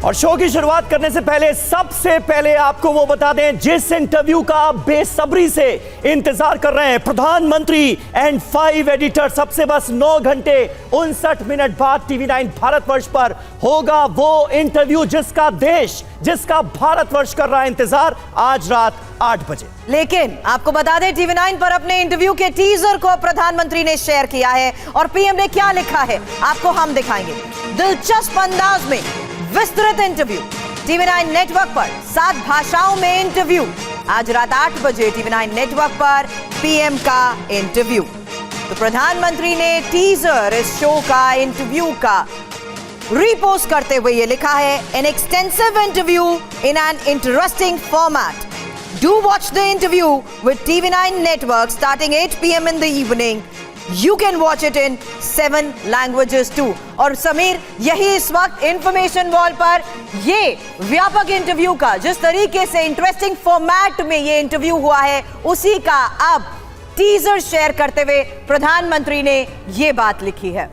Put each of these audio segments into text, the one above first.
और शो की शुरुआत करने से पहले सबसे पहले आपको वो बता दें जिस इंटरव्यू का आप बेसब्री से इंतजार कर रहे हैं। प्रधानमंत्री एंड 5 एडिटर सबसे बस 9 घंटे 59 मिनट बाद TV9 भारतवर्ष पर होगा वो इंटरव्यू जिसका देश, जिसका भारतवर्ष कर रहा है इंतजार आज रात 8 बजे। लेकिन आपको बता दें TV9 पर अपने इंटरव्यू के टीजर को प्रधानमंत्री ने शेयर किया है और पीएम ने क्या लिखा है आपको हम दिखाएंगे। दिलचस्प अंदाज में विस्तृत इंटरव्यू TV9 नेटवर्क पर 7 भाषाओं में इंटरव्यू। आज रात 8 बजे TV9 नेटवर्क पर पीएम का इंटरव्यू। तो प्रधानमंत्री ने टीजर इस शो का इंटरव्यू का रीपोस्ट करते हुए ये लिखा है, an extensive interview in an interesting format. Do watch the interview with TV9 Network starting 8 PM in the evening. You can watch it in 7 languages too. और समीर, यही इस वक्त इंफॉर्मेशन वॉल पर ये व्यापक इंटरव्यू का जिस तरीके से इंटरेस्टिंग फॉर्मेट में ये इंटरव्यू हुआ है उसी का अब टीजर शेयर करते हुए प्रधानमंत्री ने ये बात लिखी है।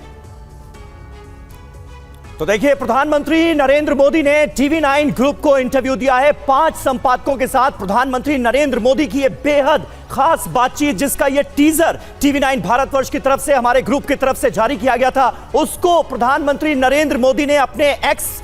तो देखिए, प्रधानमंत्री नरेंद्र मोदी ने TV9 ग्रुप को इंटरव्यू दिया है। 5 संपादकों के साथ प्रधानमंत्री नरेंद्र मोदी की ये बेहद खास बातचीत, जिसका ये टीजर TV9 भारतवर्ष की तरफ से, हमारे ग्रुप की तरफ से जारी किया गया था, उसको प्रधानमंत्री नरेंद्र मोदी ने अपने एक्स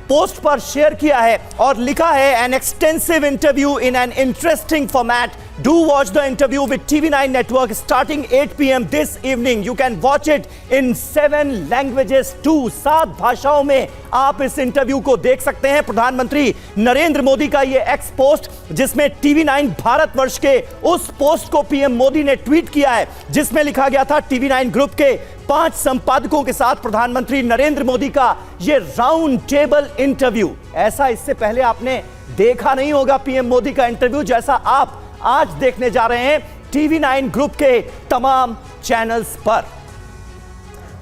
पोस्ट पर शेयर किया है और लिखा है, an extensive interview in an interesting format. Do watch the interview with TV9 Network starting 8 PM this evening. You can watch it in 7 languages too. 7 भाषाओं में आप इस इंटरव्यू को देख सकते हैं। प्रधानमंत्री नरेंद्र मोदी का ये एक्स पोस्ट, जिसमें TV9 भारतवर्ष के उस पोस्ट को पीएम मोदी ने ट्वीट किया है, जिसमें लिखा गया था, TV9 ग्रुप के 5 संपादकों के साथ प्रधानमंत्री नरेंद्र मोदी का ये राउंड टेबल इंटरव्यू। ऐसा इससे पहले आपने देखा नहीं होगा पीएम मोदी का इंटरव्यू, जैसा आप आज देखने जा रहे हैं TV9 ग्रुप के तमाम चैनल्स पर।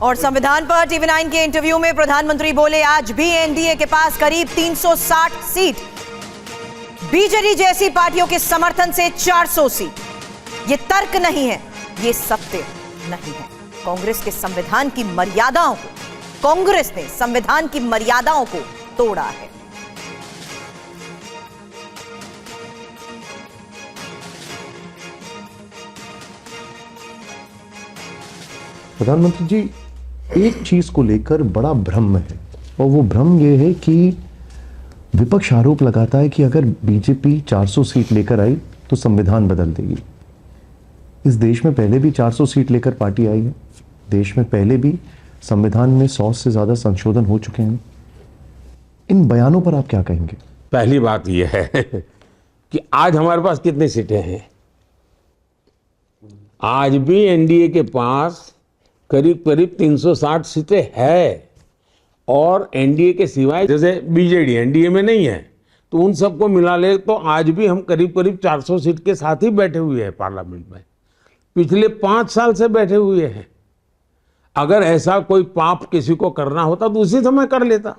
और संविधान पर TV9 के इंटरव्यू में प्रधानमंत्री बोले, आज भी एनडीए के पास करीब 360 सीट, बीजेडी जैसी पार्टियों के समर्थन से 400 सीट। ये तर्क नहीं है, ये सत्य नहीं है। कांग्रेस के संविधान की मर्यादाओं को, कांग्रेस ने संविधान की मर्यादाओं को तोड़ा है। प्रधानमंत्री जी, एक चीज को लेकर बड़ा भ्रम है और वो भ्रम ये है कि विपक्ष आरोप लगाता है कि अगर बीजेपी 400 सीट लेकर आई तो संविधान बदल देगी। इस देश में पहले भी 400 सीट लेकर पार्टी आई है। देश में पहले भी संविधान में 100 से ज्यादा संशोधन हो चुके हैं। इन बयानों पर आप क्या कहेंगे? पहली बात यह है कि आज हमारे पास कितनी सीटें हैं। आज भी एनडीए के पास करीब करीब 360 सीटें है और एनडीए के सिवाय जैसे बीजेडी एनडीए में नहीं है, तो उन सबको मिला ले तो आज भी हम करीब करीब 400 सीट के साथ ही बैठे हुए हैं पार्लियामेंट में। पिछले 5 साल से बैठे हुए हैं। अगर ऐसा कोई पाप किसी को करना होता तो उसी समय कर लेता।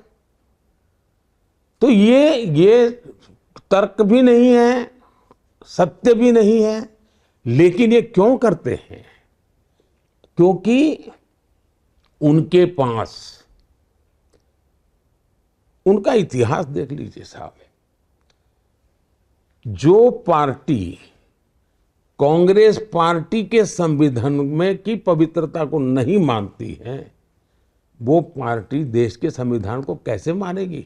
तो ये तर्क भी नहीं है, सत्य भी नहीं है। लेकिन ये क्यों करते हैं? क्योंकि उनके पास, उनका इतिहास देख लीजिए साहब, जो पार्टी कांग्रेस पार्टी के संविधान में की पवित्रता को नहीं मानती है, वो पार्टी देश के संविधान को कैसे मानेगी?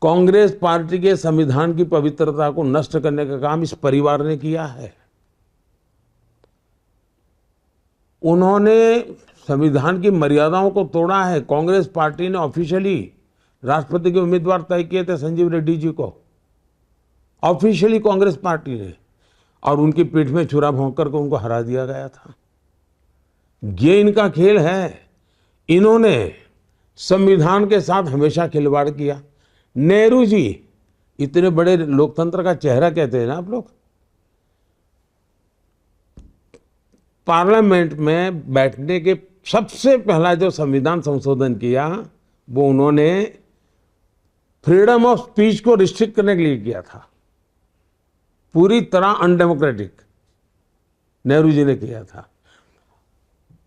कांग्रेस पार्टी के संविधान की पवित्रता को नष्ट करने का काम इस परिवार ने किया है। उन्होंने संविधान की मर्यादाओं को तोड़ा है। कांग्रेस पार्टी ने ऑफिशियली राष्ट्रपति के उम्मीदवार तय किए थे संजीव रेड्डी जी को, ऑफिशियली कांग्रेस पार्टी ने, और उनकी पीठ में छुरा भोंक करके उनको हरा दिया गया था। ये इनका खेल है। इन्होंने संविधान के साथ हमेशा खिलवाड़ किया। नेहरू जी इतने बड़े लोकतंत्र का चेहरा कहते हैं ना आप लोग, पार्लियामेंट में बैठने के सबसे पहला जो संविधान संशोधन किया वो उन्होंने फ्रीडम ऑफ स्पीच को रिस्ट्रिक्ट करने के लिए किया था। पूरी तरह अनडेमोक्रेटिक नेहरू जी ने किया था।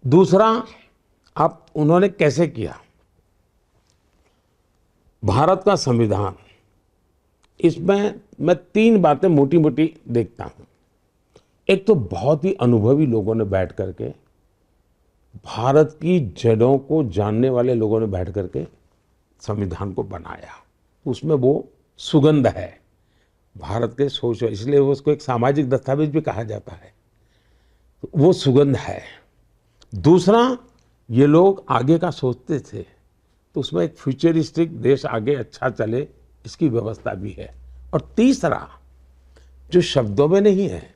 दूसरा, अब उन्होंने कैसे किया? भारत का संविधान, इसमें मैं 3 बातें मोटी मोटी देखता हूँ। एक तो बहुत ही अनुभवी लोगों ने बैठ करके, भारत की जड़ों को जानने वाले लोगों ने बैठ करके संविधान को बनाया। उसमें वो सुगंध है भारत के सोच, इसलिए उसको एक सामाजिक दस्तावेज भी कहा जाता है। वो सुगंध है। दूसरा, ये लोग आगे का सोचते थे, तो उसमें एक फ्यूचरिस्टिक देश आगे अच्छा चले इसकी व्यवस्था भी है। और तीसरा, जो शब्दों में नहीं है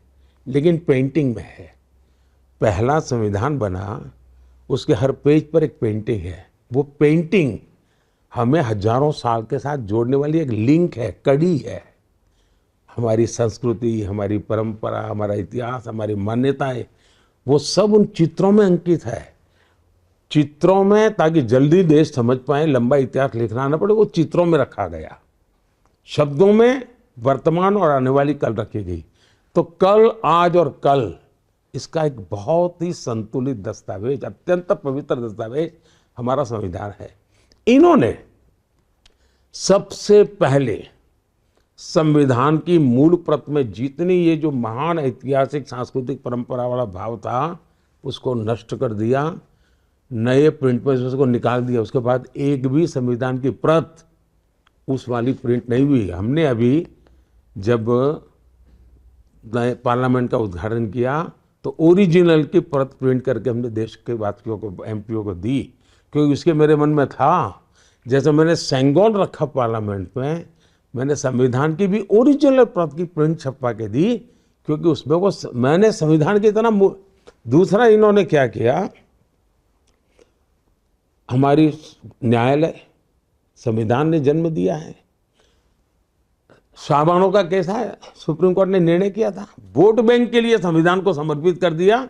लेकिन पेंटिंग में है, पहला संविधान बना, उसके हर पेज पर एक पेंटिंग है। वो पेंटिंग हमें हजारों साल के साथ जोड़ने वाली एक लिंक है, कड़ी है। हमारी संस्कृति, हमारी परंपरा, हमारा इतिहास, हमारी मान्यताएं, वो सब उन चित्रों में अंकित है। चित्रों में, ताकि जल्दी देश समझ पाए, लंबा इतिहास लिखना ना पड़े, वो चित्रों में रखा गया। शब्दों में वर्तमान और आने वाली कल रखी गई। तो कल, आज और कल, इसका एक बहुत ही संतुलित दस्तावेज, अत्यंत पवित्र दस्तावेज हमारा संविधान है। इन्होंने सबसे पहले संविधान की मूल प्रत में जितनी ये जो महान ऐतिहासिक सांस्कृतिक परंपरा वाला भाव था, उसको नष्ट कर दिया, नए प्रिंट में उसको निकाल दिया। उसके बाद एक भी संविधान की प्रत उस वाली प्रिंट नहीं हुई। हमने अभी जब नए पार्लियामेंट का उद्घाटन किया तो ओरिजिनल की प्रत प्रिंट करके हमने देश के वासियों को, एमपीओ को दी, क्योंकि उसके मेरे मन में था, जैसे मैंने सेंगोल रखा पार्लियामेंट में, मैंने संविधान की भी ओरिजिनल प्रत की प्रिंट छपवा के दी, क्योंकि उसमें वो मैंने संविधान की तरह। दूसरा, इन्होंने क्या किया, हमारी न्यायालय, संविधान ने जन्म दिया है। शाहबानों का केस है, सुप्रीम कोर्ट ने निर्णय किया था, वोट बैंक के लिए संविधान को समर्पित कर दिया।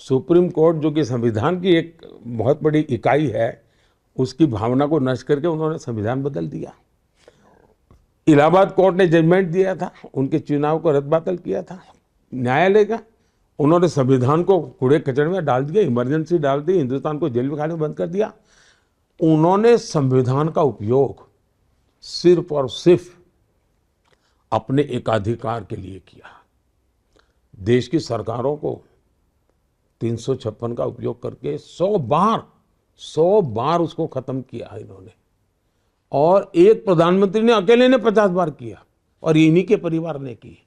सुप्रीम कोर्ट, जो कि संविधान की एक बहुत बड़ी इकाई है, उसकी भावना को नष्ट करके उन्होंने संविधान बदल दिया। इलाहाबाद कोर्ट ने जजमेंट दिया था, उनके चुनाव को रद्द बातल किया था न्यायालय का, उन्होंने संविधान को कूड़े कचरे में डाल दिया, इमरजेंसी डाल दी, हिंदुस्तान को जेल में खाने बंद कर दिया। उन्होंने संविधान का उपयोग सिर्फ और सिर्फ अपने एकाधिकार के लिए किया। देश की सरकारों को 356 का उपयोग करके 100 बार उसको खत्म किया इन्होंने, और एक प्रधानमंत्री ने अकेले ने 50 बार किया, और इन्हीं के परिवार ने की।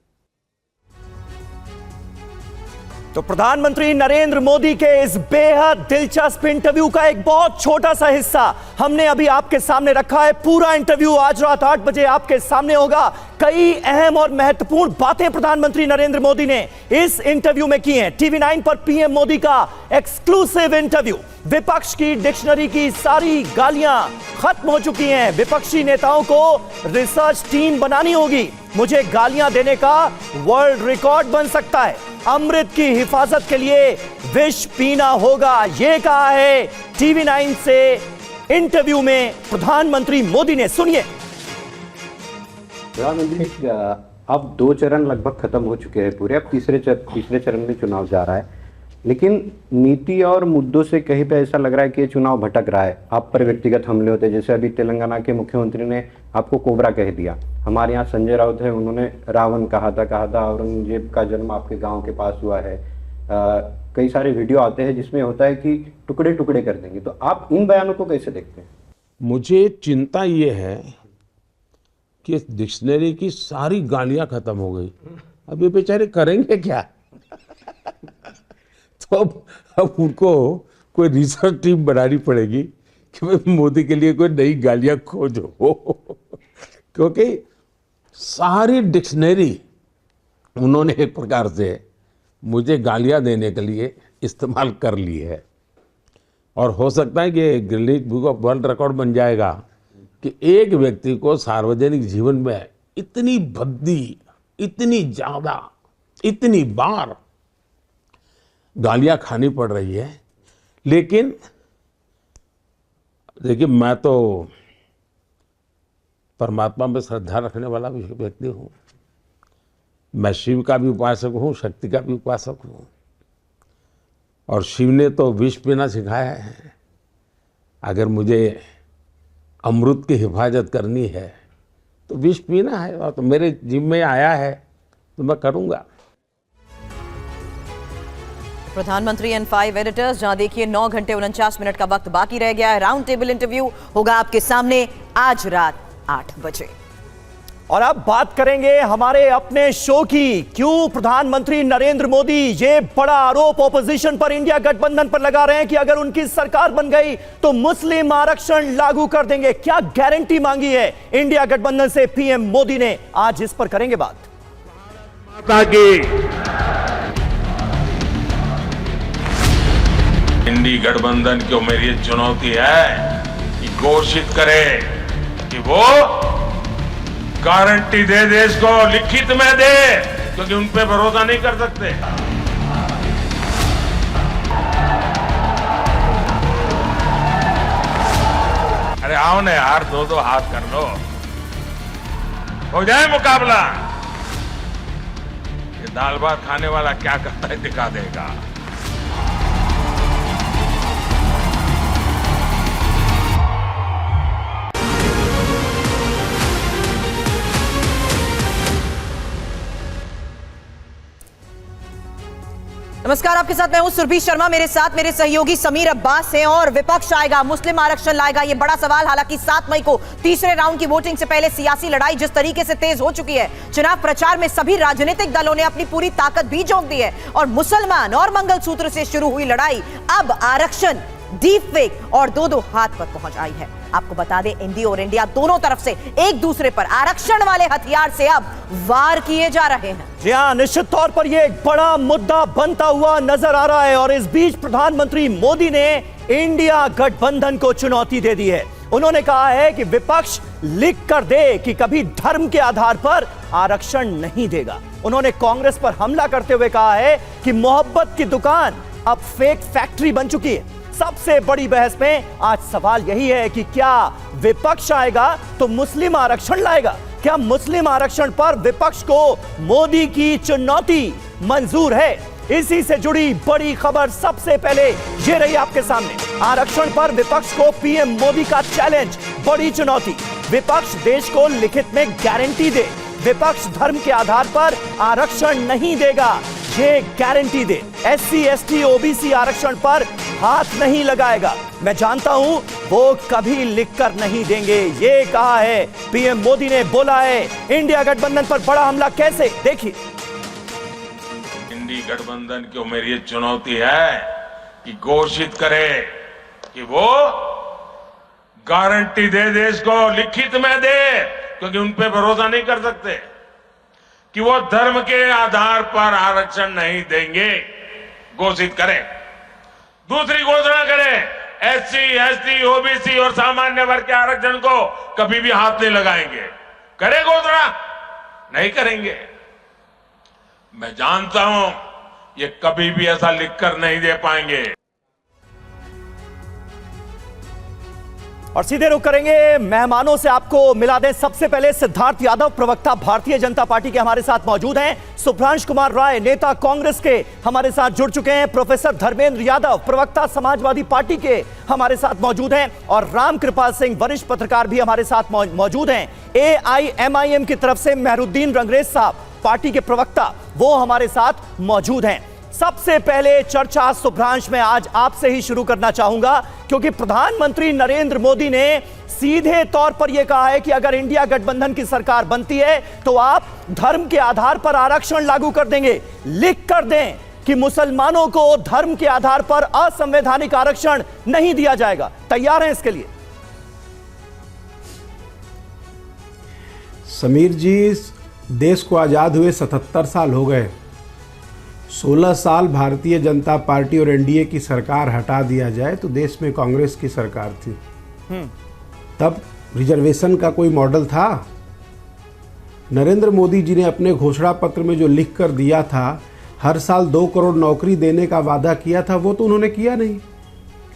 तो प्रधानमंत्री नरेंद्र मोदी के इस बेहद दिलचस्प इंटरव्यू का एक बहुत छोटा सा हिस्सा हमने अभी आपके सामने रखा है। पूरा इंटरव्यू आज रात 8 बजे आपके सामने होगा। कई अहम और महत्वपूर्ण बातें प्रधानमंत्री नरेंद्र मोदी ने इस इंटरव्यू में की हैं। टीवी 9 पर पीएम मोदी का एक्सक्लूसिव इंटरव्यू। विपक्ष की डिक्शनरी की सारी गालियां खत्म हो चुकी हैं। विपक्षी नेताओं को रिसर्च टीम बनानी होगी। मुझे गालियां देने का वर्ल्ड रिकॉर्ड बन सकता है। अमृत की हिफाजत के लिए विष पीना होगा, यह कहा है टीवी 9 से इंटरव्यू में प्रधानमंत्री मोदी ने। सुनिए। प्रधानमंत्री, अब 2 चरण लगभग खत्म हो चुके हैं पूरे, अब तीसरे चरण में चुनाव जा रहा है, लेकिन नीति और मुद्दों से कहीं पे ऐसा लग रहा है कि ये चुनाव भटक रहा है। आप पर व्यक्तिगत हमले होते हैं, जैसे अभी तेलंगाना के मुख्यमंत्री ने आपको कोबरा कह दिया। हमारे यहाँ संजय राउत है, उन्होंने रावण कहा था औरंगजेब का जन्म आपके गांव के पास हुआ है। कई सारे वीडियो आते हैं जिसमें होता है कि टुकड़े टुकड़े कर देंगे। तो आप इन बयानों को कैसे देखते हैं? मुझे चिंता ये है कि इस डिक्शनरी की सारी गालियां खत्म हो गई, अब ये बेचारे करेंगे क्या? तो अब उनको कोई रिसर्च टीम बनानी पड़ेगी कि भाई मोदी के लिए कोई नई गालियां खोजो, क्योंकि सारी डिक्शनरी उन्होंने एक प्रकार से मुझे गालियां देने के लिए इस्तेमाल कर ली है। और हो सकता है कि Guinness book of world record बन जाएगा कि एक व्यक्ति को सार्वजनिक जीवन में इतनी भद्दी, इतनी ज्यादा, इतनी बार गालियां खानी पड़ रही है। लेकिन देखिए, मैं तो परमात्मा में श्रद्धा रखने वाला व्यक्ति हूँ। मैं शिव का भी उपासक हूँ, शक्ति का भी उपासक हूँ, और शिव ने तो विष पीना सिखाया है। अगर मुझे अमृत की हिफाजत करनी है तो विष पीना है, और तो मेरे जिम्मे में आया है तो मैं करूँगा। प्रधानमंत्री एंड 5 एडिटर्स, जहां देखिए 9 घंटे 49 मिनट का वक्त बाकी रह गया है। राउंड टेबल इंटरव्यू होगा आपके सामने आज रात 8 बजे। और अब बात करेंगे हमारे अपने शो की। क्यों प्रधानमंत्री नरेंद्र मोदी ये बड़ा आरोप ऑपोजिशन पर, इंडिया गठबंधन पर लगा रहे हैं कि अगर उनकी सरकार बन गई तो मुस्लिम आरक्षण लागू कर देंगे। क्या गारंटी मांगी है इंडिया गठबंधन से पीएम मोदी ने? आज इस पर करेंगे बात। माता की इंडी गठबंधन को मेरी चुनौती है कि घोषित करे कि वो गारंटी दे देश को, लिखित में दे, क्योंकि उन पे भरोसा नहीं कर सकते। अरे आओ ना यार, दो हाथ कर लो, हो जाए मुकाबला। ये दाल भात खाने वाला क्या करता है दिखा देगा। नमस्कार, आपके साथ मैं हूं सुरभि शर्मा। मेरे साथ मेरे सहयोगी समीर अब्बास हैं। और विपक्ष आएगा, मुस्लिम आरक्षण लाएगा, ये बड़ा सवाल। हालांकि 7 मई को तीसरे राउंड की वोटिंग से पहले सियासी लड़ाई जिस तरीके से तेज हो चुकी है, चुनाव प्रचार में सभी राजनीतिक दलों ने अपनी पूरी ताकत भी झोंक दी है। और मुसलमान और मंगलसूत्र से शुरू हुई लड़ाई अब आरक्षण, डीप फेक और दो हाथ पर पहुंच आई है। आपको बता दें, एनडीए और इंडिया दोनों तरफ से एक दूसरे पर आरक्षण वाले हथियार से अब वार किए जा रहे हैं। जी हां, निश्चित तौर पर यह एक बड़ा मुद्दा बनता हुआ नजर आ रहा है। और इस बीच प्रधानमंत्री मोदी ने इंडिया गठबंधन को चुनौती दे दी है। उन्होंने कहा है कि विपक्ष लिख कर दे कि कभी धर्म के आधार पर आरक्षण नहीं देगा। उन्होंने कांग्रेस पर हमला करते हुए कहा है कि मोहब्बत की दुकान अब फेक फैक्ट्री बन चुकी है। सबसे बड़ी बहस में आज सवाल यही है कि क्या विपक्ष आएगा तो मुस्लिम आरक्षण लाएगा? क्या मुस्लिम आरक्षण पर विपक्ष को मोदी की चुनौती मंजूर है? इसी से जुड़ी बड़ी खबर सबसे पहले ये रही आपके सामने। आरक्षण पर विपक्ष को पीएम मोदी का चैलेंज, बड़ी चुनौती। विपक्ष देश को लिखित में गारंटी दे, विपक्ष धर्म के आधार पर आरक्षण नहीं देगा, ये गारंटी दे। एससी, एसटी, ओबीसी आरक्षण पर हाथ नहीं लगाएगा। मैं जानता हूं वो कभी लिखकर नहीं देंगे, ये कहा है पीएम मोदी ने। बोला है इंडिया गठबंधन पर बड़ा हमला कैसे, देखिए। इंडी गठबंधन को मेरी चुनौती है कि घोषित करे कि वो गारंटी दे देश को, लिखित में दे, क्योंकि उन पे भरोसा नहीं कर सकते, कि वो धर्म के आधार पर आरक्षण नहीं देंगे। घोषित करें। दूसरी घोषणा करें, एससी, एसटी, ओबीसी और सामान्य वर्ग के आरक्षण को कभी भी हाथ नहीं लगाएंगे। करें घोषणा? नहीं करेंगे। मैं जानता हूं ये कभी भी ऐसा लिखकर नहीं दे पाएंगे। और सीधे रुख करेंगे मेहमानों से, आपको मिला दें। सबसे पहले सिद्धार्थ यादव, प्रवक्ता भारतीय जनता पार्टी के हमारे साथ मौजूद हैं। सुभ्रांश कुमार राय, नेता कांग्रेस के, हमारे साथ जुड़ चुके हैं। प्रोफेसर धर्मेंद्र यादव, प्रवक्ता समाजवादी पार्टी के, हमारे साथ मौजूद हैं। और रामकृपाल सिंह, वरिष्ठ पत्रकार, भी हमारे साथ मौजूद हैं। AIMIM की तरफ से मेहरुद्दीन रंगरेज साहब, पार्टी के प्रवक्ता, वो हमारे साथ मौजूद हैं। सबसे पहले चर्चा सुभ्रांश में आज आपसे ही शुरू करना चाहूंगा, क्योंकि प्रधानमंत्री नरेंद्र मोदी ने सीधे तौर पर यह कहा है कि अगर इंडिया गठबंधन की सरकार बनती है तो आप धर्म के आधार पर आरक्षण लागू कर देंगे। लिख कर दें कि मुसलमानों को धर्म के आधार पर असंवैधानिक आरक्षण नहीं दिया जाएगा। तैयार हैं इसके लिए? समीर जी, देश को आज़ाद हुए 77 साल हो गए। 16 साल भारतीय जनता पार्टी और एनडीए की सरकार हटा दिया जाए तो देश में कांग्रेस की सरकार थी। तब रिजर्वेशन का कोई मॉडल था? नरेंद्र मोदी जी ने अपने घोषणा पत्र में जो लिख कर दिया था, हर साल 2 करोड़ नौकरी देने का वादा किया था, वो तो उन्होंने किया नहीं,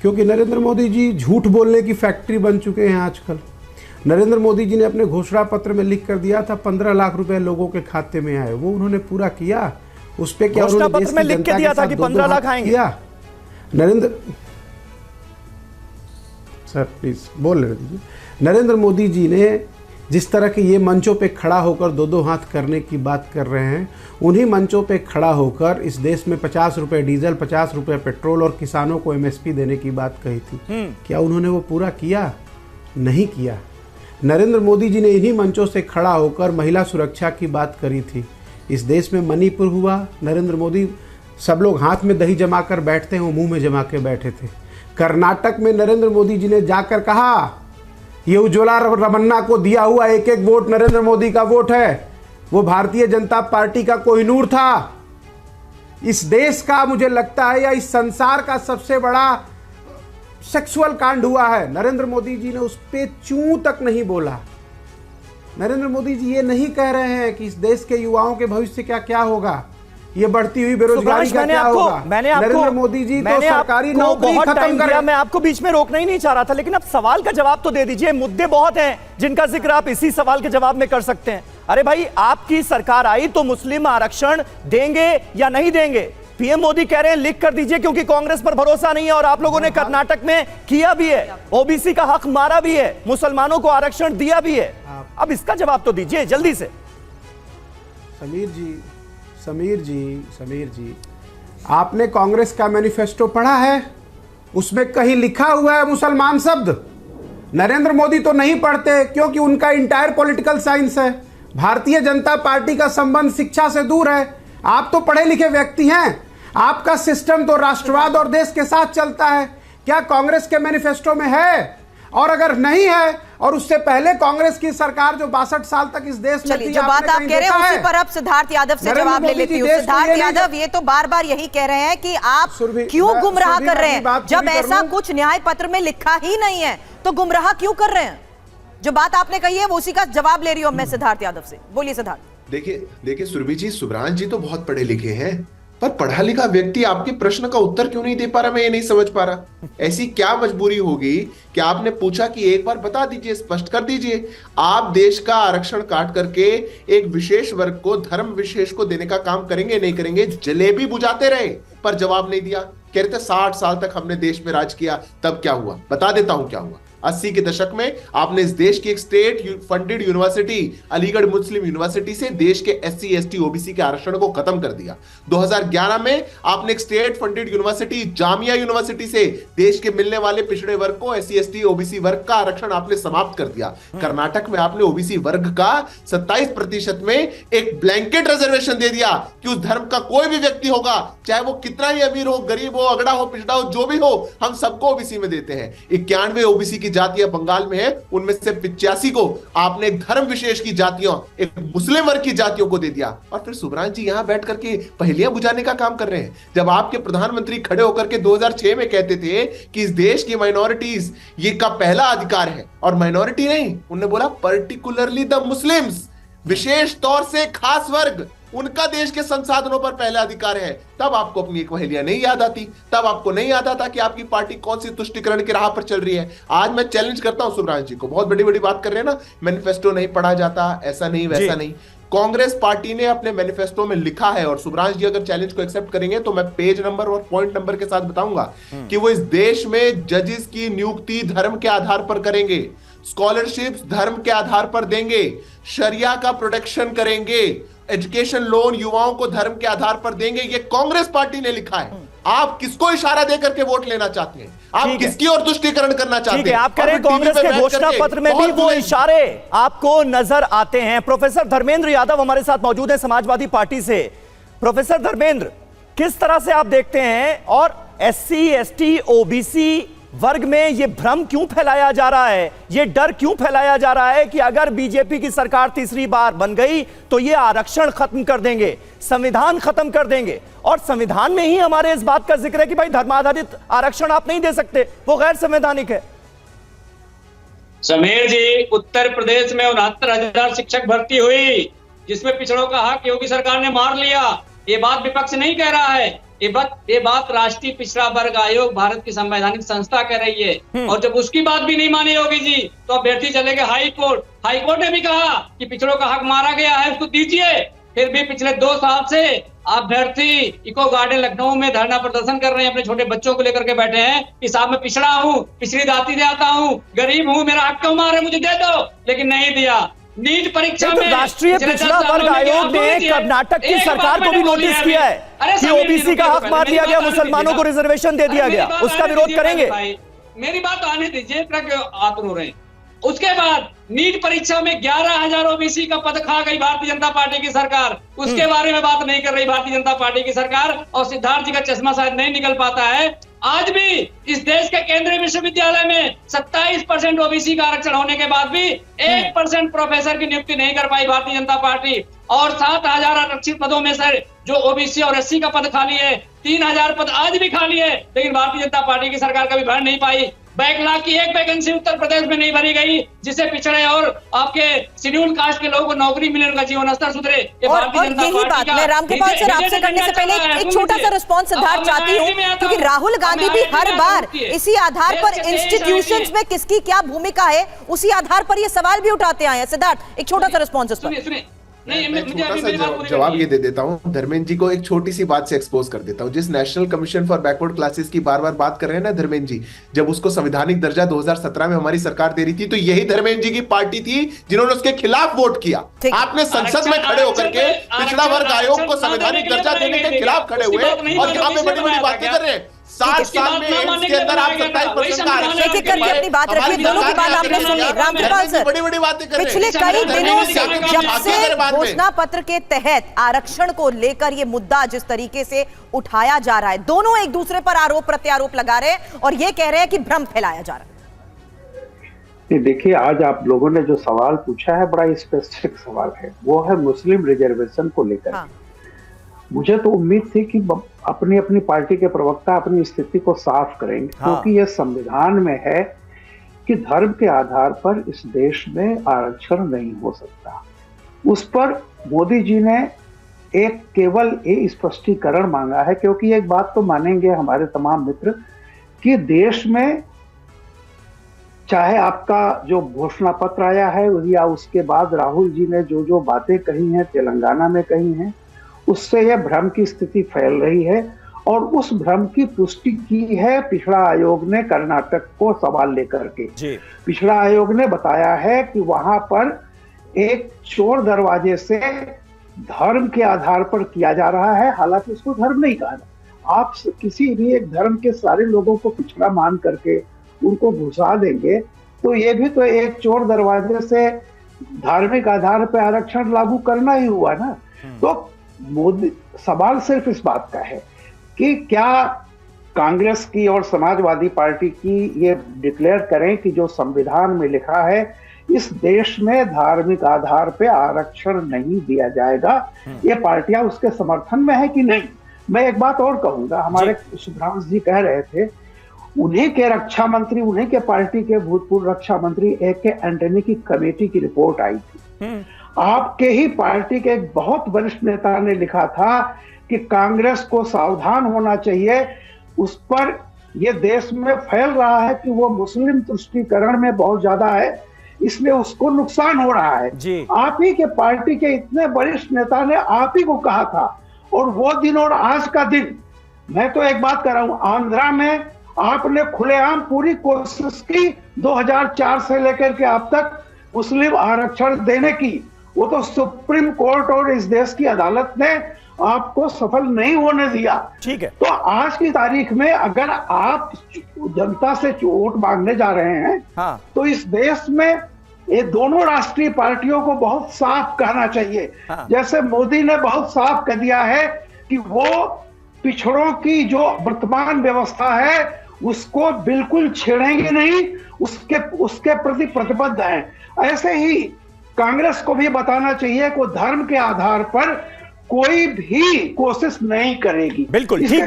क्योंकि नरेंद्र मोदी जी झूठ बोलने की फैक्ट्री बन चुके हैं आजकल। नरेंद्र मोदी जी ने अपने घोषणा पत्र में लिख कर दिया था 15 लाख रुपए लोगों के खाते में आए, वो उन्होंने पूरा किया। उस पे क्या घोषणा पत्र में लिख के दिया था कि 15 लाख आएंगे? नरेंद्र सर प्लीज बोल रहे दीजिए। नरेंद्र मोदी जी ने जिस तरह के ये मंचों पे खड़ा होकर दो दो हाथ करने की बात कर रहे हैं, उन्हीं मंचों पे खड़ा होकर इस देश में 50 रुपए डीजल, 50 रुपए पेट्रोल और किसानों को एमएसपी देने की बात कही थी। क्या उन्होंने वो पूरा किया? नहीं किया। नरेंद्र मोदी जी ने इन्हीं मंचों से खड़ा होकर महिला सुरक्षा की बात करी थी। इस देश में मणिपुर हुआ, नरेंद्र मोदी, सब लोग हाथ में दही जमा कर बैठते हैं, वो मुंह में जमा के बैठे थे। कर्नाटक में नरेंद्र मोदी जी ने जाकर कहा ये उज्ज्वला रमन्ना को दिया हुआ एक एक वोट नरेंद्र मोदी का वोट है, वो भारतीय जनता पार्टी का कोहिनूर था। इस देश का, मुझे लगता है, या इस संसार का सबसे बड़ा सेक्सुअल कांड हुआ है। नरेंद्र मोदी जी ने उस पे चूं तक नहीं बोला। नरेंद्र मोदी जी ये नहीं कह रहे हैं कि इस देश के युवाओं के भविष्य क्या क्या होगा, ये बढ़ती हुई बेरोजगारी का क्या होगा। नरेंद्र मोदी जी तो सरकारी नौकरी खत्म कर, मैं आपको बीच में रोकना ही नहीं चाह रहा था, लेकिन अब सवाल का जवाब तो दे दीजिए। मुद्दे बहुत हैं जिनका जिक्र आप इसी सवाल के जवाब में कर सकते हैं। अरे भाई, आपकी सरकार आई तो मुस्लिम आरक्षण देंगे या नहीं देंगे? पीएम मोदी कह रहे हैं लिख कर दीजिए क्योंकि कांग्रेस पर भरोसा नहीं है, और आप लोगों ने कर्नाटक में किया भी है, ओबीसी का हक मारा भी है, मुसलमानों को आरक्षण दिया भी है। अब इसका जवाब तो दीजिए जल्दी से। समीर जी, आपने कांग्रेस का मैनिफेस्टो पढ़ा है? उसमें कहीं लिखा हुआ है मुसलमान शब्द? नरेंद्र मोदी तो नहीं पढ़ते क्योंकि उनका इंटायर पॉलिटिकल साइंस है। भारतीय जनता पार्टी का संबंध शिक्षा से दूर है। आप तो पढ़े लिखे व्यक्ति हैं, आपका सिस्टम तो राष्ट्रवाद और देश के साथ चलता है। क्या कांग्रेस के मैनिफेस्टो में है? और अगर नहीं है, और उससे पहले कांग्रेस की सरकार जो 62 साल तक इस देश में थी, जो बात आप कह रहे हैं उसी पर अब सिद्धार्थ यादव से जवाब ले लेती हूँ। सिद्धार्थ यादव, ये तो बार बार यही कह रहे हैं कि आप क्यों गुमराह कर रहे हैं, जब ऐसा कुछ न्याय पत्र में लिखा ही नहीं है तो गुमराह क्यों कर रहे हैं? जो बात आपने कही है वो उसी का जवाब ले रही हूँ मैं सिद्धार्थ यादव से। बोलिए सिद्धार्थ। देखिए सुरभि जी, सुब्रांश जी तो बहुत पढ़े लिखे हैं, पर पढ़ा लिखा व्यक्ति आपके प्रश्न का उत्तर क्यों नहीं दे पा रहा, मैं ये नहीं समझ पा रहा। ऐसी क्या मजबूरी होगी कि आपने पूछा कि एक बार बता दीजिए, स्पष्ट कर दीजिए। आप देश का आरक्षण काट करके एक विशेष वर्ग को, धर्म विशेष को देने का काम करेंगे नहीं करेंगे? जलेबी बुझाते रहे पर जवाब नहीं दिया। कह रहे थे 60 साल तक हमने देश में राज किया, तब क्या हुआ? बता देता हूं क्या हुआ। 80 के दशक में आपने इस देश की एक स्टेट फंडेड यूनिवर्सिटी, अलीगढ़ मुस्लिम यूनिवर्सिटी से देश के SC ST OBC के आरक्षण को खत्म कर दिया। 2011 में आपने एक state funded university, Jamia university से देश के मिलने वाले पिछड़े वर्ग को, SC ST OBC वर्ग का आरक्षण आपने समाप्त कर दिया। कर्नाटक में आपने OBC वर्ग का 27% में एक ब्लैंकेट रिजर्वेशन दे दिया कि उस धर्म का कोई भी व्यक्ति होगा, चाहे वो कितना ही अमीर हो, गरीब हो, अगड़ा हो, पिछड़ा हो, जो भी हो, हम सबको OBC में देते हैं। 91 OBC की जातियां बंगाल में है, उनमें से 85 को आपने एक धर्म विशेष की जातियों, एक मुस्लिम वर्ग की जातियों को दे दिया। और फिर सुब्रांश जी यहां बैठ करके पहेलियां बुझाने का काम कर रहे हैं, जब आपके प्रधानमंत्री खड़े होकर के 2006 में कहते थे कि इस देश की माइनॉरिटीज ये का पहला अधिकार है, और माइनॉरिटी नहीं, उन्होंने बोला पर्टिकुलरली द मुस्लिम्स, विशेष तौर से खास वर्ग, उनका देश के संसाधनों पर पहला अधिकार है। तब आपको अपनी एक पहेलियां नहीं याद आती, तब आपको नहीं याद आता कि आपकी पार्टी कौन सी तुष्टिकरण की राह पर चल रही है। आज मैं चैलेंज करता हूं सुब्रांश जी को, बहुत बड़ी बड़ी बात कर रहे हैं ना, मैनिफेस्टो नहीं पढ़ा जाता, ऐसा नहीं वैसा नहीं। कांग्रेस पार्टी ने अपने मैनिफेस्टो में लिखा है, और सुब्रांश जी अगर चैलेंज को एक्सेप्ट करेंगे तो मैं पेज नंबर और पॉइंट नंबर के साथ बताऊंगा कि वो इस देश में जजेस की नियुक्ति धर्म के आधार पर करेंगे, स्कॉलरशिप्स धर्म के आधार पर देंगे, शरिया का प्रोटेक्शन करेंगे, एजुकेशन लोन युवाओं को धर्म के आधार पर देंगे। ये कांग्रेस पार्टी ने लिखा है। आप किसको इशारा देकर के वोट लेना चाहते हैं? आप किसकी और तुष्टीकरण करना चाहते हैं? आप कह रहे हैं कांग्रेस के घोषणा पत्र में भी वो इशारे आपको नजर आते हैं। प्रोफेसर धर्मेंद्र यादव हमारे साथ मौजूद हैं समाजवादी पार्टी से। प्रोफेसर धर्मेंद्र, किस तरह से आप देखते हैं, और SC ST OBC वर्ग में ये भ्रम क्यों फैलाया जा रहा है, ये डर क्यों फैलाया जा रहा है कि अगर बीजेपी की सरकार तीसरी बार बन गई तो ये आरक्षण खत्म कर देंगे, संविधान खत्म कर देंगे, और संविधान में ही हमारे इस बात का जिक्र है कि भाई धर्माधारित आरक्षण आप नहीं दे सकते, वो गैर संवैधानिक है। समीर जी, उत्तर प्रदेश में 69,000 शिक्षक भर्ती हुई, जिसमें पिछड़ों का हक योगी सरकार ने मार लिया। ये बात विपक्ष नहीं कह रहा है, ये बात राष्ट्रीय पिछड़ा वर्ग आयोग, भारत की संवैधानिक संस्था कह रही है। और जब उसकी बात भी नहीं मानी योगी जी तो अभ्यर्थी चले गए हाई कोर्ट। हाई कोर्ट ने भी कहा कि पिछड़ों का हक मारा गया है, उसको दीजिए। फिर भी पिछले 2 साल से अभ्यर्थी इको गार्डन लखनऊ में धरना प्रदर्शन कर रहे हैं, अपने छोटे बच्चों को लेकर के बैठे हैं कि साहब मैं पिछड़ा हूँ, पिछड़ी जाति से आता हूँ, गरीब हूँ, मेरा हक क्यों मार है, मुझे दे दो, लेकिन नहीं दिया। नीट परीक्षा तो में राष्ट्रीय पिछड़ा वर्ग आयोग ने कर्नाटक की सरकार को भी नोटिस किया है कि ओबीसी का हक मार दिया गया, मुसलमानों को रिजर्वेशन दे दिया गया, उसका विरोध करेंगे। मेरी बात तो आने दीजिए, आतुर हो रहे हैं। उसके बाद नीट परीक्षा में 11,000 ओबीसी का पद खा गई भारतीय जनता पार्टी की सरकार, उसके बारे में बात नहीं कर रही भारतीय जनता पार्टी की सरकार, और सिद्धार्थ जी का चश्मा शायद नहीं निकल पाता है। आज भी इस देश के केंद्रीय विश्वविद्यालय में 27% ओबीसी का आरक्षण होने के बाद भी 1% प्रोफेसर की नियुक्ति नहीं कर पाई भारतीय जनता पार्टी, और 7,000 आरक्षित पदों में से जो ओबीसी और एससी का पद खाली है, 3,000 पद आज भी खाली है, लेकिन भारतीय जनता पार्टी की सरकार कभी भर नहीं पाई। बैकलॉग की एक वैकेंसी उत्तर प्रदेश में नहीं भरी गई, जिससे पिछड़े और आपके शेड्यूल कास्ट के लोगों को नौकरी मिले, उनका जीवन स्तर सुधरे। और यही बात मैं रामकृपाल सर आपसे करने से पहले एक छोटा सा रिस्पॉन्स सिद्धार्थ चाहती हूँ, क्योंकि राहुल गांधी भी हर बार इसी आधार पर इंस्टीट्यूशंस में किसकी क्या भूमिका है उसी आधार पर ये सवाल भी उठाते आए हैं। सिद्धार्थ एक छोटा सा रिस्पॉन्स इस पर। मैं छोटा सा जवाब ये दे देता हूँ धर्मेंद्र जी को, एक छोटी सी बात से एक्सपोज कर देता हूँ। जिस national commission for backward classes की बार बार बात कर रहे हैं ना धर्मेंद्र जी, जब उसको संवैधानिक दर्जा 2017 में हमारी सरकार दे रही थी, तो यही धर्मेंद्र जी की पार्टी थी जिन्होंने उसके खिलाफ वोट किया। आपने संसद में खड़े होकर के पिछड़ा वर्ग आयोग को संवैधानिक दर्जा देने के खिलाफ खड़े हुए और यहाँ पे बड़ी बड़ी बातें कर रहे हैं। 60 साल में एम्स के अंदर आप 27% का आरक्षण एक करके अपनी बात रखिए, दोनों की बात आपने सुनी। रामकृपाल सर, बड़ी बड़ी बातें कर रहे हैं। पिछले कई दिनों से जब से घोषणा पत्र के तहत आरक्षण को लेकर ये मुद्दा जिस तरीके से उठाया जा रहा है, दोनों एक दूसरे पर आरोप प्रत्यारोप लगा रहे हैं और ये कह रहे हैं कि भ्रम फैलाया जा रहा है। देखिए, आज आप लोगों ने जो सवाल पूछा है बड़ा स्पेसिफिक सवाल है, वो है मुस्लिम रिजर्वेशन को लेकर। हाँ। मुझे तो उम्मीद थी कि अपनी अपनी पार्टी के प्रवक्ता अपनी स्थिति को साफ करेंगे, क्योंकि यह संविधान में है कि धर्म के आधार पर इस देश में आरक्षण नहीं हो सकता। उस पर मोदी जी ने एक केवल ये स्पष्टीकरण मांगा है, क्योंकि एक बात तो मानेंगे हमारे तमाम मित्र कि देश में चाहे आपका जो घोषणा पत्र आया है या उसके बाद राहुल जी ने जो जो बातें कही हैं, तेलंगाना में कही हैं, उससे यह भ्रम की स्थिति फैल रही है। और उस भ्रम की पुष्टि की है पिछड़ा आयोग ने कर्नाटक को सवाल लेकर के। पिछड़ा आयोग ने बताया है कि वहां पर एक चोर दरवाजे से धर्म के आधार पर किया जा रहा है, हालांकि उसको धर्म नहीं कहा। आप किसी भी एक धर्म के सारे लोगों को पिछड़ा मान करके उनको घुसा देंगे, तो ये भी तो एक चोर दरवाजे से धार्मिक आधार पर आरक्षण लागू करना ही हुआ ना। तो मोदी, सवाल सिर्फ इस बात का है कि क्या कांग्रेस की और समाजवादी पार्टी की ये डिक्लेयर करें कि जो संविधान में लिखा है इस देश में धार्मिक आधार पे आरक्षण नहीं दिया जाएगा, ये पार्टियां उसके समर्थन में है कि नहीं। मैं एक बात और कहूंगा, हमारे सुभ्रांश जी कह रहे थे, उन्हीं के रक्षा मंत्री, उन्हीं के पार्टी के भूतपूर्व रक्षा मंत्री AK एंटनी की कमेटी की रिपोर्ट आई थी। आपके ही पार्टी के एक बहुत वरिष्ठ नेता ने लिखा था कि कांग्रेस को सावधान होना चाहिए, उस पर यह देश में फैल रहा है कि वो मुस्लिम तुष्टीकरण में बहुत ज्यादा है, इसलिए उसको नुकसान हो रहा है। आप ही के पार्टी के इतने वरिष्ठ नेता ने आप ही को कहा था, और वो दिन और आज का दिन, मैं तो एक बात कर रहा हूं, आंध्रा में आपने खुलेआम पूरी कोशिश की 2004 से लेकर के अब तक मुस्लिम आरक्षण देने की, वो तो सुप्रीम कोर्ट और इस देश की अदालत ने आपको सफल नहीं होने दिया। ठीक है। तो आज की तारीख में अगर आप जनता से वोट मांगने जा रहे हैं, तो इस देश में ये दोनों राष्ट्रीय पार्टियों को बहुत साफ कहना चाहिए। जैसे मोदी ने बहुत साफ कह दिया है कि वो पिछड़ों की जो वर्तमान व्यवस्था है उसको बिल्कुल छेड़ेंगे नहीं, उसके प्रति प्रतिबद्ध हैं। ऐसे ही कांग्रेस को भी बताना चाहिए कि धर्म के आधार पर कोई भी कोशिश नहीं करेगी। बिल्कुल ठीक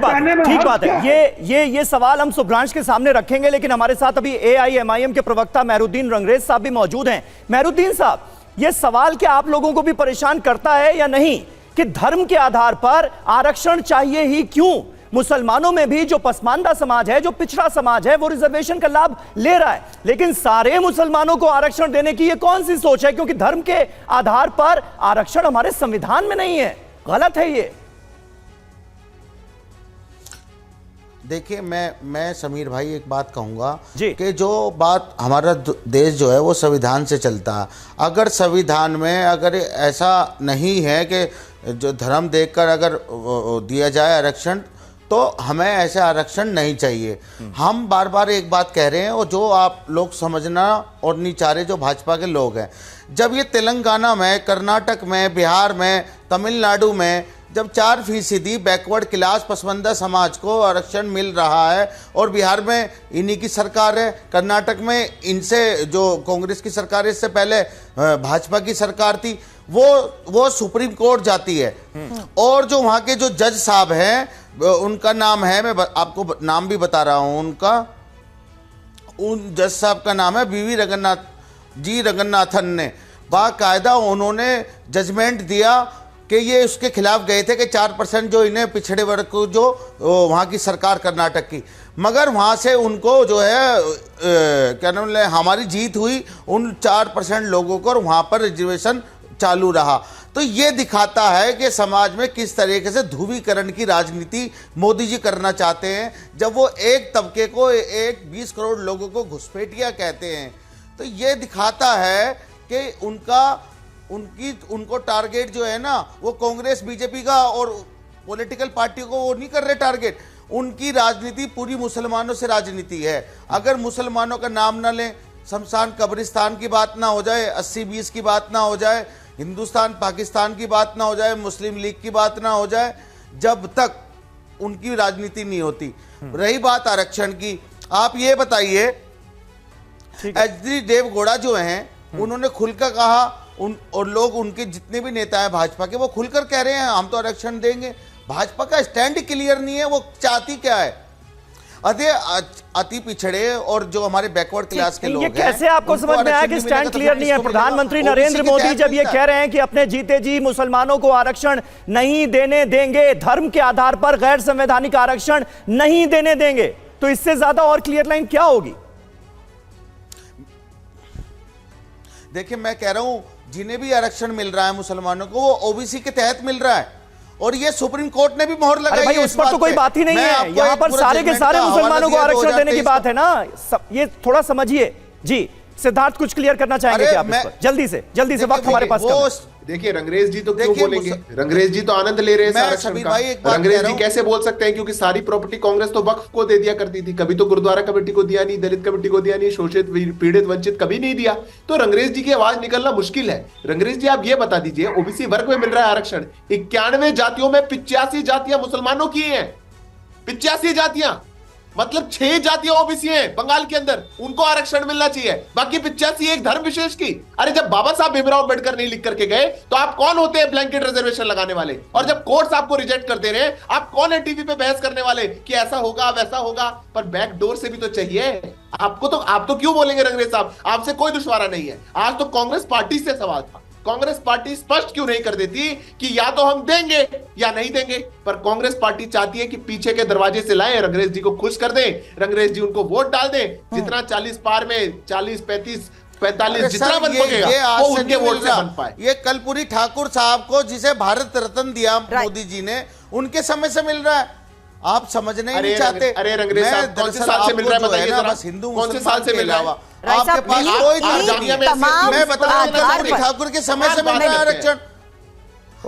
बात है। ये सवाल हम सुभ्रांश के सामने रखेंगे, लेकिन हमारे साथ अभी AIMIM के प्रवक्ता मेहरुद्दीन रंगरेज साहब भी मौजूद हैं। मेहरुद्दीन साहब, ये सवाल क्या आप लोगों को भी परेशान करता है या नहीं कि धर्म के आधार पर आरक्षण चाहिए ही क्यों? मुसलमानों में भी जो पसमानदा समाज है, जो पिछड़ा समाज है, वो रिजर्वेशन का लाभ ले रहा है, लेकिन सारे मुसलमानों को आरक्षण देने की ये कौन सी सोच है? क्योंकि धर्म के आधार पर आरक्षण हमारे संविधान में नहीं है। गलत है ये। देखिए, मैं समीर भाई एक बात कहूँगा जी। कि जो बात हमारा देश जो है वो संविधान से चलता है। अगर संविधान में अगर ऐसा नहीं है कि जो धर्म देखकर अगर दिया जाए आरक्षण, तो हमें ऐसे आरक्षण नहीं चाहिए। हम बार बार एक बात कह रहे हैं, और जो आप लोग समझना और नहीं चाह रहे, जो भाजपा के लोग हैं, जब ये तेलंगाना में, कर्नाटक में, बिहार में, तमिलनाडु में जब 4% बैकवर्ड क्लास पसमानदा समाज को आरक्षण मिल रहा है, और बिहार में इन्हीं की सरकार है, कर्नाटक में इनसे जो कांग्रेस की सरकार है, इससे पहले भाजपा की सरकार थी, वो सुप्रीम कोर्ट जाती है। और जो वहाँ के जो जज साहब हैं, उनका नाम है, मैं आपको नाम भी बता रहा हूँ उनका, उन जज साहब का नाम है वीवी रंगनाथन ने बाकायदा उन्होंने जजमेंट दिया कि ये उसके खिलाफ गए थे कि 4% जो इन्हें पिछड़े वर्ग को, जो वहाँ की सरकार कर्नाटक की, मगर वहाँ से उनको जो है क्या नाम है, हमारी जीत हुई उन 4% लोगों को, और वहाँ पर रिजर्वेशन चालू रहा। तो ये दिखाता है कि समाज में किस तरीके से ध्रुवीकरण की राजनीति मोदी जी करना चाहते हैं। जब वो एक तबके को, 20 करोड़ लोगों को घुसपैठिया कहते हैं, तो ये दिखाता है कि उनको टारगेट जो है ना, वो कांग्रेस बीजेपी का और पॉलिटिकल पार्टियों को वो नहीं कर रहे टारगेट। उनकी राजनीति पूरी मुसलमानों से राजनीति है। अगर मुसलमानों का नाम ना लें, शमशान कब्रिस्तान की बात ना हो जाए, 80-20 की बात ना हो जाए, हिंदुस्तान पाकिस्तान की बात ना हो जाए, मुस्लिम लीग की बात ना हो जाए, जब तक उनकी राजनीति नहीं होती। रही बात आरक्षण की, आप ये बताइए, एच.डी. देवगौड़ा जो हैं, उन्होंने खुलकर कहा, और लोग उनके जितने भी नेता हैं भाजपा के, वो खुलकर कह रहे हैं हम तो आरक्षण देंगे। भाजपा का स्टैंड क्लियर नहीं है, वो चाहती क्या है? अति पिछड़े और जो हमारे बैकवर्ड क्लास के लोग हैं, कैसे आपको समझ में आया कि स्टैंड क्लियर नहीं है? प्रधानमंत्री नरेंद्र मोदी जब ये कह रहे हैं कि अपने जीते जी मुसलमानों को आरक्षण नहीं देने देंगे, धर्म के आधार पर गैर संवैधानिक आरक्षण नहीं देने देंगे, तो इससे ज्यादा और क्लियर लाइन क्या होगी? देखिए, मैं कह रहा हूं, जिन्हें भी आरक्षण मिल रहा है मुसलमानों को, वो ओबीसी के तहत मिल रहा है, और ये सुप्रीम कोर्ट ने भी मोहर लगाई है। भाई, उस पर तो कोई बात ही नहीं है। यहाँ पर सारे के सारे मुसलमानों को आरक्षण देने की बात है ना। ये थोड़ा समझिए जी। सिद्धार्थ, कुछ क्लियर करना चाहेंगे क्या आप इस पर? जल्दी से, वक्त हमारे पास कम है। देखिए, रंगरेज जी तो क्यों बोलेंगे? रंगरेज जी तो आनंद ले रहे हैं आरक्षण का। रंगरेज जी कैसे बोल सकते हैं? क्योंकि सारी प्रॉपर्टी कांग्रेस तो वक्फ को दे दिया करती थी। कभी तो गुरुद्वारा कमेटी को दिया नहीं, दलित कमेटी को दिया नहीं, शोषित पीड़ित वंचित कभी नहीं दिया। तो रंगरेज जी की आवाज निकलना मुश्किल है। रंगरेज जी, आप ये बता दीजिए, ओबीसी वर्ग में मिल रहा है आरक्षण, 91 जातियों में 85 जातियां मुसलमानों की हैं। 85 जातियां, मतलब 6 जातियां ओबीसी हैं बंगाल के अंदर, उनको आरक्षण मिलना चाहिए। बाकी 85 एक धर्म विशेष की। अरे, जब बाबा साहब भीमराव अम्बेडकर नहीं लिख करके गए, तो आप कौन होते हैं ब्लैंकेट रिजर्वेशन लगाने वाले? और जब कोर्ट्स आपको रिजेक्ट कर दे रहे हैं, आप कौन है टीवी पे बहस करने वाले कि ऐसा होगा वैसा होगा? पर बैकडोर से भी तो चाहिए आपको। तो आप तो क्यों बोलेंगे रंगरेज साहब? आपसे कोई दुश्वारा नहीं है। आज तो कांग्रेस पार्टी से सवाल था, कांग्रेस पार्टी स्पष्ट क्यों नहीं कर देती कि या तो हम देंगे या नहीं देंगे? पर कांग्रेस पार्टी चाहती है कि पीछे के दरवाजे से लाएं, रंगरेज जी को खुश कर दें, रंगरेज जी उनको वोट डाल दें, जितना 40 पार में 40, 35, 45 जितना बन पाएगा वो उनके वोट से बन पाए। ये कलपुरी ठाकुर साहब को, जिसे भारत रत्न दिया मोदी जी ने, उनके समय से मिल रहा है। आप समझने ही नहीं चाहते। अरे रंगरेज साहब, कौन से साल से मिल रहा है बताइए जरा? हिंदू कौन से साल से मिल रहा है? आपके पास कोई मैं बता रहा हूं, ठाकुर के समय से मिल रहा है आरक्षण।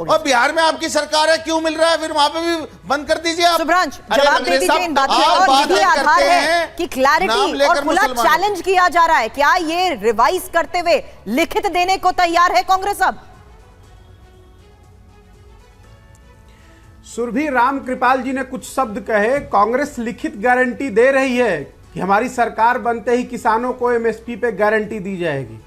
और बिहार में आपकी सरकार है, क्यों मिल रहा है? फिर वहां पे भी बंद कर दीजिए आप। शुभ्रांश, जवाब दे दीजिए इन बातों का। और यही आधार है कि क्लैरिटी और खुला चैलेंज किया जा रहा है। क्या ये रिवाइज करते हुए लिखित देने को तैयार है कांग्रेस? अब सुरभि राम कृपाल जी ने कुछ शब्द कहे। कांग्रेस लिखित गारंटी दे रही है कि हमारी सरकार बनते ही किसानों को एमएसपी पे गारंटी दी जाएगी।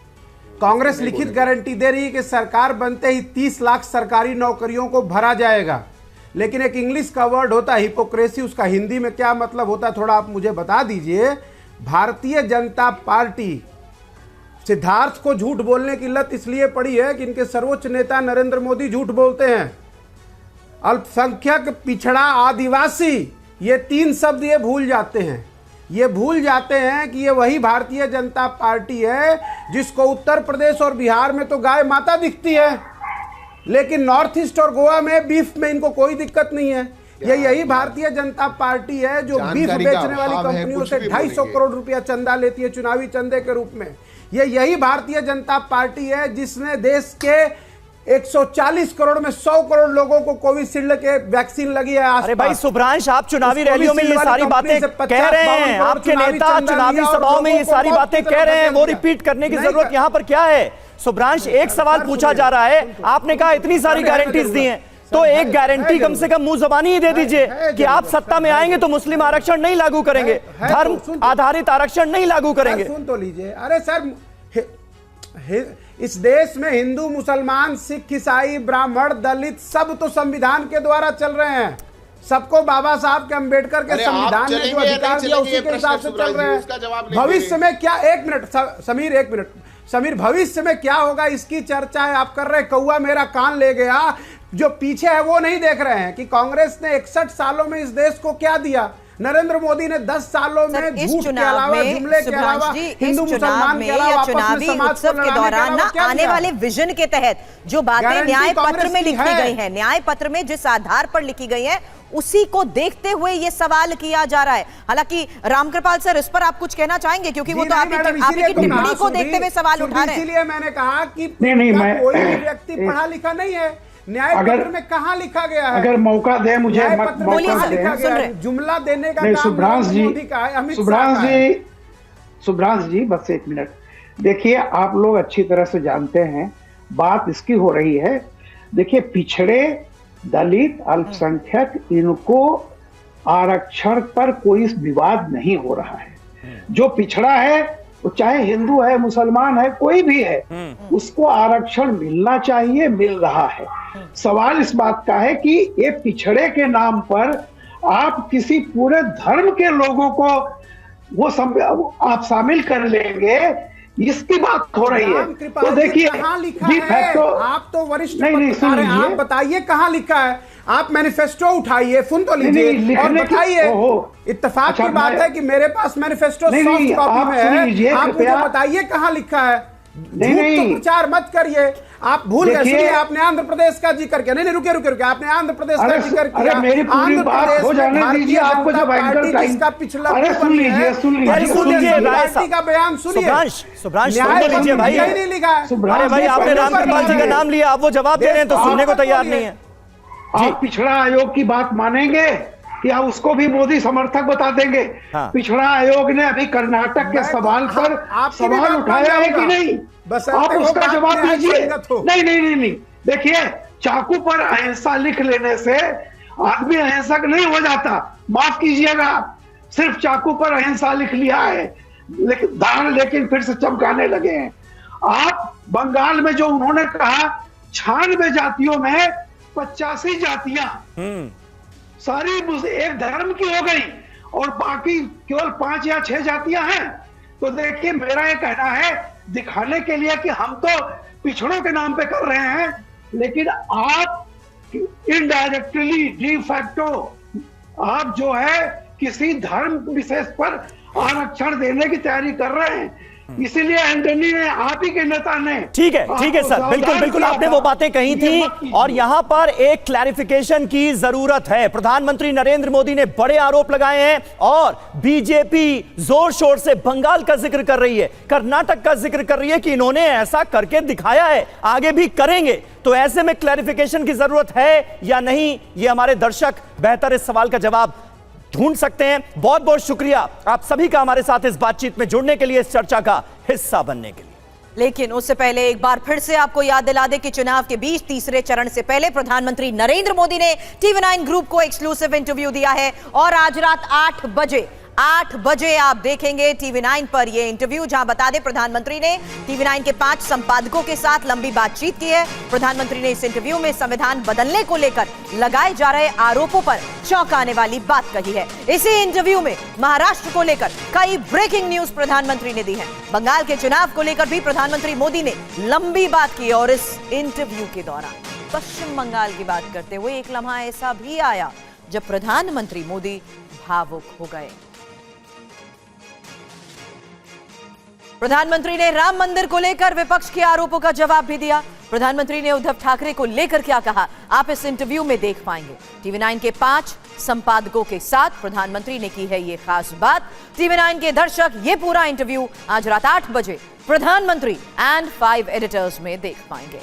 कांग्रेस लिखित गारंटी दे रही है कि सरकार बनते ही 30 लाख सरकारी नौकरियों को भरा जाएगा। लेकिन एक इंग्लिश का वर्ड होता है हिपोक्रेसी, उसका हिंदी में क्या मतलब होता है थोड़ा आप मुझे बता दीजिए। भारतीय जनता पार्टी सिद्धार्थ को झूठ बोलने की लत इसलिए पड़ी है कि इनके सर्वोच्च नेता नरेंद्र मोदी झूठ बोलते हैं। अल्पसंख्यक, पिछड़ा, आदिवासी ये 3 शब्द ये भूल जाते हैं। ये भूल जाते हैं कि ये वही भारतीय जनता पार्टी है जिसको उत्तर प्रदेश और बिहार में तो गाय माता दिखती है, लेकिन नॉर्थ ईस्ट और गोवा में बीफ में इनको कोई दिक्कत नहीं है। ये यही भारतीय जनता पार्टी है जो बीफ बेचने वाली कंपनियों से 250 करोड़ रुपया चंदा लेती है चुनावी चंदे के रूप में। ये यही भारतीय जनता पार्टी है जिसने देश के 140 करोड़ में 100 करोड़ लोगों को कोविशील्ड के वैक्सीन लगी है। अरे भाई शुभ्रांश, आप चुनावी रैलियों में ये सारी बातें कह रहे हैं, आपके नेता चुनावी सभाओं में ये सारी बातें कह रहे हैं, वो रिपीट करने की जरूरत यहां पर क्या है? शुभ्रांश, एक सवाल पूछा जा रहा है, आपने कहा इतनी सारी गारंटीज दी हैं, तो एक गारंटी कम से कम मुंह जबानी ही दे दीजिए कि आप सत्ता में आएंगे तो मुस्लिम आरक्षण नहीं लागू करेंगे, धर्म आधारित आरक्षण नहीं लागू करेंगे। सुन तो लीजिए। अरे सर, इस देश में हिंदू, मुसलमान, सिख, ईसाई, ब्राह्मण, दलित सब तो संविधान के द्वारा चल रहे हैं। सबको बाबा साहब के अंबेडकर के संविधान ने जो अधिकार दिया उसी के हिसाब से चल रहे हैं। भविष्य में क्या, एक मिनट समीर, एक मिनट समीर, भविष्य में क्या होगा इसकी चर्चा है आप कर रहे हैं। कौआ मेरा कान ले गया। जो पीछे है वो नहीं देख रहे हैं कि कांग्रेस ने 61 सालों में इस देश को क्या दिया। नरेंद्र मोदी ने 10 सालों में झूठ के अलावा, जुमले के अलावा, हिंदू मुसलमान के अलावा चुनावी उत्सव के दौरान ना आने वाले विजन के तहत जो बातें न्याय पत्र में लिखी गई हैं, न्याय पत्र में जिस आधार पर लिखी गई है उसी को देखते हुए ये सवाल किया जा रहा है। हालांकि रामकृपाल सर, इस पर आप कुछ कहना चाहेंगे क्योंकि वो तो आप की टिप्पणी को देखते हुए सवाल उठा रहे हैं। इसीलिए मैंने कहा कि कोई भी व्यक्ति पढ़ा लिखा नहीं है। न्याय पत्र में कहां लिखा गया है? अगर मौका दे मुझे, जुमला देने का नहीं, काम शुभ्रांश जी, मोदी का है, अमित शुभ्रांश जी बस एक मिनट देखिए। आप लोग अच्छी तरह से जानते हैं बात इसकी हो रही है। देखिए, पिछड़े, दलित, अल्पसंख्यक, इनको आरक्षण पर कोई विवाद नहीं हो रहा है। जो पिछड़ा है वो चाहे हिंदू है, मुसलमान है, कोई भी है, उसको आरक्षण मिलना चाहिए, मिल रहा है। सवाल इस बात का है कि ये पिछड़े के नाम पर आप किसी पूरे धर्म के लोगों को आप शामिल कर लेंगे, इसकी बात हो रही है। तो देखिए, आप तो वरिष्ठ पत्रकार हैं, आप बताइए कहां लिखा है। आप मैनिफेस्टो उठाइए, सुन तो लीजिए और बताइए। इत्तेफाक की बात है कि मेरे पास मैनिफेस्टो सॉफ्ट कॉपी में है, आप मुझे बताइए कहां लिखा है। नहीं, प्रचार मत करिए। आप भूल गए। सुनिए, आपने आंध्र प्रदेश का जिक्र किया। नहीं, रुके, आपने आंध्र प्रदेश का जिक्र किया। मेरी पूरी बात हो जाने दीजिए। आपको जब इसका पिछला सुन लीजिए पार्टी का बयान सुनिए। शुभ्रांश लीजिए भाई, नहीं लिखा है। अरे भाई, आपने रामकृपाल जी का नाम लिया, आप वो जवाब दे रहे हैं तो सुनने को तैयार नहीं है। आप पिछड़ा आयोग की बात मानेंगे या उसको भी मोदी समर्थक बता देंगे? पिछड़ा आयोग ने अभी कर्नाटक के सवाल पर सवाल उठाया है कि नहीं? बस आप उसका जवाब दीजिए। नहीं, देखिए, चाकू पर अहिंसा लिख लेने से आदमी अहिंसक नहीं हो जाता। माफ कीजिएगा, सिर्फ चाकू पर अहिंसा लिख लिया है, लेकिन फिर से चमकाने लगे हैं। आप बंगाल में जो उन्होंने कहा 96 जातियों में 85 जातियां सारी एक धर्म की हो गई और बाकी केवल 5 या 6 जातियां हैं। तो देखिए, मेरा ये कहना है, दिखाने के लिए कि हम तो पिछड़ों के नाम पे कर रहे हैं, लेकिन आप इनडायरेक्टली, डी फैक्टो आप जो है किसी धर्म विशेष पर आरक्षण देने की तैयारी कर रहे हैं। इसीलिए एंटनी ने, आप ही के नेता ने, ठीक है सर, बिल्कुल आपने वो बातें कही थी और यहां पर एक क्लैरिफिकेशन की जरूरत है। प्रधानमंत्री नरेंद्र मोदी ने बड़े आरोप लगाए हैं और बीजेपी जोर शोर से बंगाल का जिक्र कर रही है, कर्नाटक का जिक्र कर रही है कि इन्होंने ऐसा करके दिखाया है, आगे भी करेंगे। तो ऐसे में क्लैरिफिकेशन की जरूरत है या नहीं, ये हमारे दर्शक बेहतर इस सवाल का जवाब ढूंढ सकते हैं। बहुत बहुत शुक्रिया आप सभी का हमारे साथ इस बातचीत में जुड़ने के लिए, इस चर्चा का हिस्सा बनने के लिए। लेकिन उससे पहले एक बार फिर से आपको याद दिला दें कि चुनाव के बीच तीसरे चरण से पहले प्रधानमंत्री नरेंद्र मोदी ने TV9 ग्रुप को एक्सक्लूसिव इंटरव्यू दिया है और आज रात 8 बजे आप देखेंगे TV9 पर यह इंटरव्यू, जहां बता दें प्रधानमंत्री ने TV9 के 5 संपादकों के साथ लंबी बातचीत की है। प्रधानमंत्री ने इस इंटरव्यू में संविधान बदलने को लेकर लगाए जा रहे आरोपों पर चौंकाने वाली बात कही है। इसी इंटरव्यू में महाराष्ट्र को लेकर कई ब्रेकिंग न्यूज प्रधानमंत्री ने दी है। बंगाल के चुनाव को लेकर भी प्रधानमंत्री मोदी ने लंबी बात की और इस इंटरव्यू के दौरान पश्चिम बंगाल की बात करते हुए एक लम्हा ऐसा भी आया जब प्रधानमंत्री मोदी भावुक हो गए। प्रधानमंत्री ने राम मंदिर को लेकर विपक्ष के आरोपों का जवाब भी दिया। प्रधानमंत्री ने उद्धव ठाकरे को लेकर क्या कहा, आप इस इंटरव्यू में देख पाएंगे। टीवी 9 के 5 संपादकों के साथ प्रधानमंत्री ने की है ये खास बात। टीवी 9 के दर्शक ये पूरा इंटरव्यू आज रात 8 बजे प्रधानमंत्री एंड 5 एडिटर्स में देख पाएंगे।